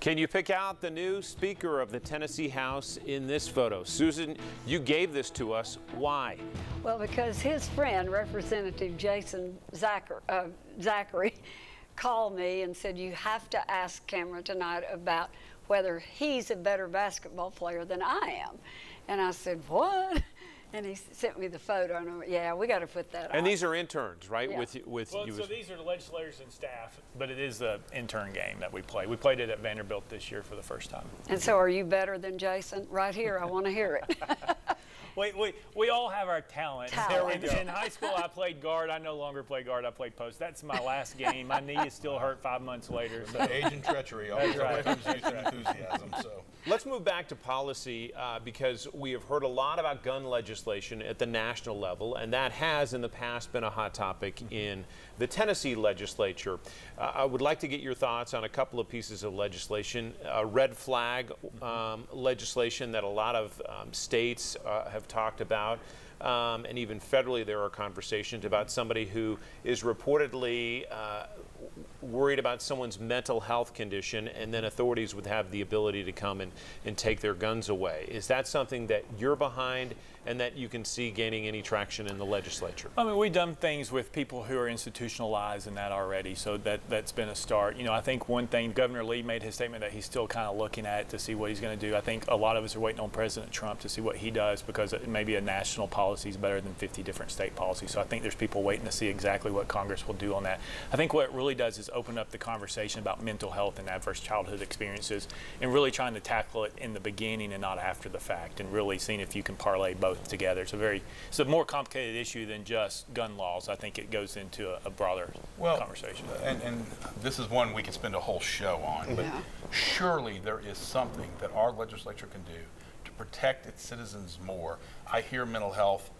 Can you pick out the new Speaker of the Tennessee House in this photo? Susan, you gave this to us. Why? Well, because his friend, Representative Jason Zachary, called me and said, you have to ask Cameron tonight about whether he's a better basketball player than I am. And I said, what? And he sent me the photo, and I went, yeah, we got to put that on. And these are interns, right? Yeah. With well, you. So these are the legislators and staff, but it is the intern game that we play. We played it at Vanderbilt this year for the first time. And so are you better than Jason? Right here, I want to hear it. We all have our talent. There we go. In high school, I played guard. I no longer play guard. I played post. That's my last game. My knee is still hurt 5 months later. So. Age and treachery always comes with enthusiasm. So. Let's move back to policy because we have heard a lot about gun legislation at the national level, and that has in the past been a hot topic in the Tennessee legislature. I would like to get your thoughts on a couple of pieces of legislation. Red flag legislation that a lot of states have talked about, and even federally there are conversations about somebody who is reportedly worried about someone's mental health condition, and then authorities would have the ability to come and take their guns away. Is that something that you're behind and that you can see gaining any traction in the legislature? I mean, we've done things with people who are institutionalized in that already, so that's been a start. You know, I think one thing, Governor Lee made his statement that he's still kind of looking at to see what he's going to do. I think a lot of us are waiting on President Trump to see what he does, because maybe a national policy is better than 50 different state policies. So I think there's people waiting to see exactly what Congress will do on that. I think what it really does is open up the conversation about mental health and adverse childhood experiences, and really trying to tackle it in the beginning and not after the fact, and really seeing if you can parlay both together. It's a more complicated issue than just gun laws. I think it goes into a broader conversation. And this is one we could spend a whole show on, but surely there is something that our legislature can do to protect its citizens more. I hear mental health.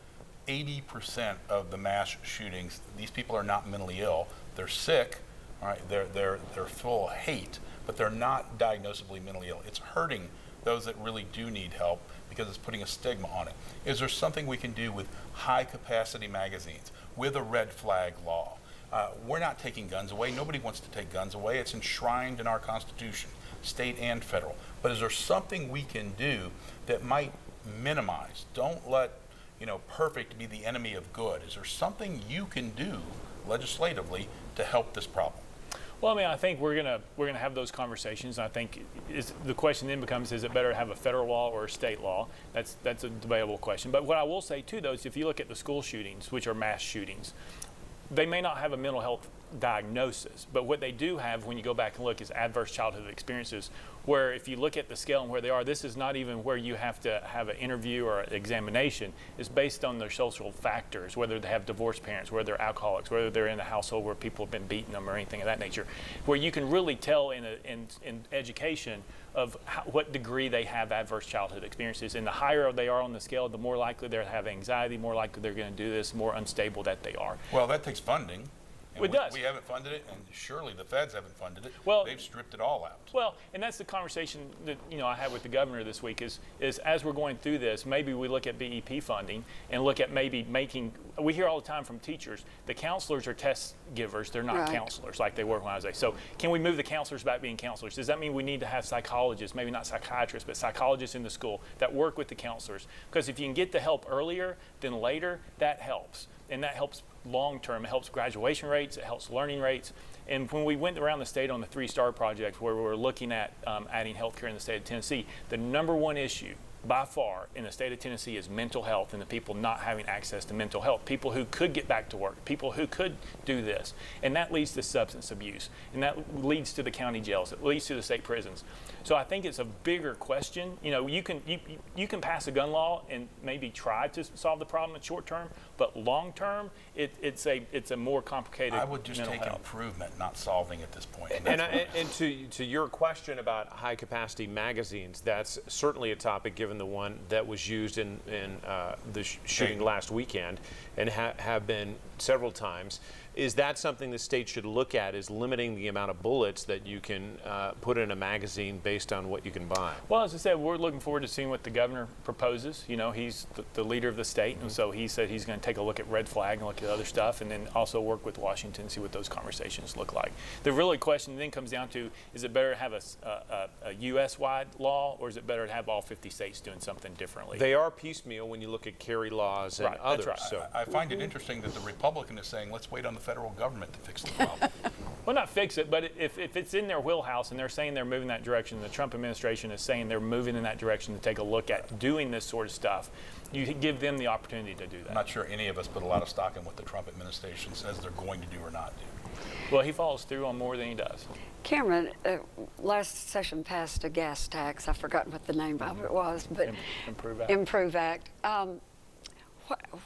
80% of the mass shootings, these people are not mentally ill. They're sick, all right? They're full of hate, but they're not diagnosably mentally ill. It's hurting those that really do need help because it's putting a stigma on it. Is there something we can do with high-capacity magazines, with a red flag law? We're not taking guns away. Nobody wants to take guns away. It's enshrined in our Constitution, state and federal. But is there something we can do that might minimize? Don't let perfect be the enemy of good. Is there something you can do legislatively to help this problem? Well, I mean, I think we're gonna have those conversations. And I think the question then becomes: is it better to have a federal law or a state law? That's a debatable question. But what I will say too, though, is if you look at the school shootings, which are mass shootings, they may not have a mental health diagnosis, but what they do have, when you go back and look, is adverse childhood experiences, where if you look at the scale and where they are, this is not even where you have to have an interview or an examination. It's based on their social factors, whether they have divorced parents, whether they're alcoholics, whether they're in a household where people have been beating them or anything of that nature, where you can really tell in education of what degree they have adverse childhood experiences. And the higher they are on the scale, the more likely they're to have anxiety, more likely they're going to do this, more unstable that they are. Well, that takes funding. It does. We haven't funded it, and surely the feds haven't funded it. Well, they've stripped it all out. Well, and that's the conversation that I had with the governor this week. Is as we're going through this, maybe we look at BEP funding and look at maybe making. We hear all the time from teachers, the counselors are test givers. They're not counselors like they were when I was there. So can we move the counselors back being counselors? Does that mean we need to have psychologists, maybe not psychiatrists, but psychologists in the school that work with the counselors? Because if you can get the help earlier than later, that helps. And that helps long term. It helps graduation rates, it helps learning rates. And when we went around the state on the 3-star project, where we were looking at adding healthcare in the state of Tennessee, the #1 issue by far in the state of Tennessee is mental health, and the people not having access to mental health, people who could get back to work, people who could do this. And that leads to substance abuse, and that leads to the county jails, it leads to the state prisons. So I think it's a bigger question. You can pass a gun law and maybe try to solve the problem in short term, but long term, it's a more complicated. I would just take improvement, not solving at this point. And to your question about high capacity magazines, that's certainly a topic given the one that was used in the shooting last weekend, and have been several times. Is that something the state should look at, is limiting the amount of bullets that you can put in a magazine based on what you can buy? Well, as I said, we're looking forward to seeing what the governor proposes. You know, he's the leader of the state, and so he said he's going to take a look at red flag and look at other stuff, and then also work with Washington and see what those conversations look like. The really question then comes down to, is it better to have a U.S.-wide law, or is it better to have all 50 states doing something differently? They are piecemeal when you look at carry laws and others. Right. So I find it interesting that the Republican is saying, let's wait on the federal government to fix the problem. Well, not fix it, but if it's in their wheelhouse and they're saying they're moving that direction, the Trump administration is saying they're moving in that direction to take a look at doing this sort of stuff, you give them the opportunity to do that. I'm not sure any of us put a lot of stock in what the Trump administration says they're going to do or not do. Well, he follows through on more than he does. Cameron, last session passed a gas tax. I've forgotten what the name of it was, but Improve Act. Improve Act.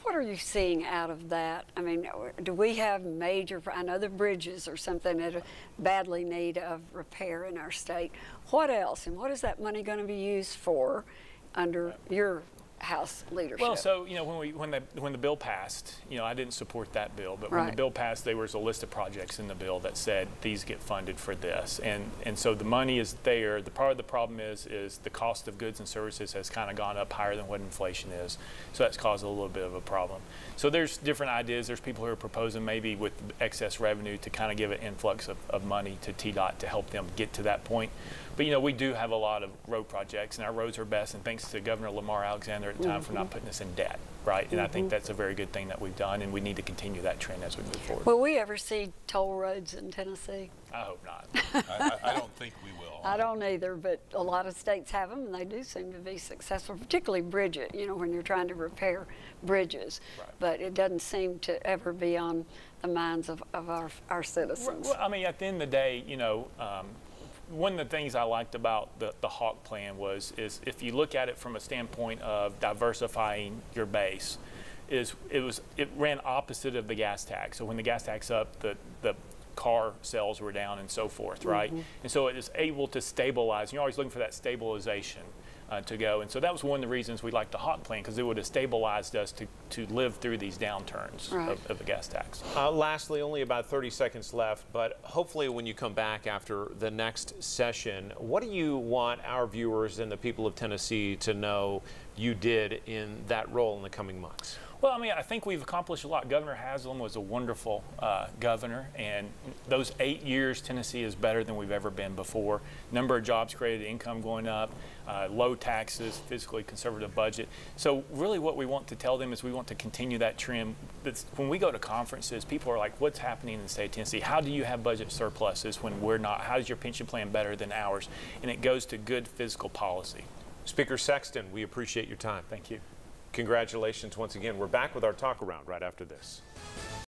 What are you seeing out of that? I mean, do we have major, I know the bridges or something that badly need of repair in our state. What else, and what is that money going to be used for under your House leadership? Well, so, you know, when the bill passed, you know, I didn't support that bill, but when the bill passed, there was a list of projects in the bill that said these get funded for this, and so the money is there. The part of the problem is the cost of goods and services has kind of gone up higher than what inflation is, so that's caused a little bit of a problem. So there's different ideas. There's people who are proposing maybe with excess revenue to kind of give an influx of money to TDOT to help them get to that point. But, you know, we do have a lot of road projects, and our roads are best, and thanks to Governor Lamar Alexander at the time for not putting us in debt, right? And I think that's a very good thing that we've done, and we need to continue that trend as we move forward. Will we ever see toll roads in Tennessee? I hope not. I don't think we will. I don't either, but a lot of states have them, and they do seem to be successful, particularly bridges, you know, when you're trying to repair bridges. Right. But it doesn't seem to ever be on the minds of our citizens. Well, I mean, at the end of the day, you know, one of the things I liked about the Hawk plan is if you look at it from a standpoint of diversifying your base, it ran opposite of the gas tax. So when the gas tax up, the car sales were down and so forth, right? And so it is able to stabilize. You're always looking for that stabilization to go. And so that was one of the reasons we liked the Hawk plan, because it would have stabilized us to live through these downturns of the gas tax. Lastly, only about 30 seconds left, but hopefully when you come back after the next session, what do you want our viewers and the people of Tennessee to know you did in that role in the coming months? Well, I mean, I think we've accomplished a lot. Governor Haslam was a wonderful governor, and those 8 years, Tennessee is better than we've ever been before. Number of jobs created, income going up, low taxes, fiscally conservative budget. So really what we want to tell them is we want to continue that trend. When we go to conferences, people are like, what's happening in the state of Tennessee? How do you have budget surpluses when we're not? How is your pension plan better than ours? And it goes to good fiscal policy. Speaker Sexton, we appreciate your time. Thank you. Congratulations once again. We're back with our talk around right after this.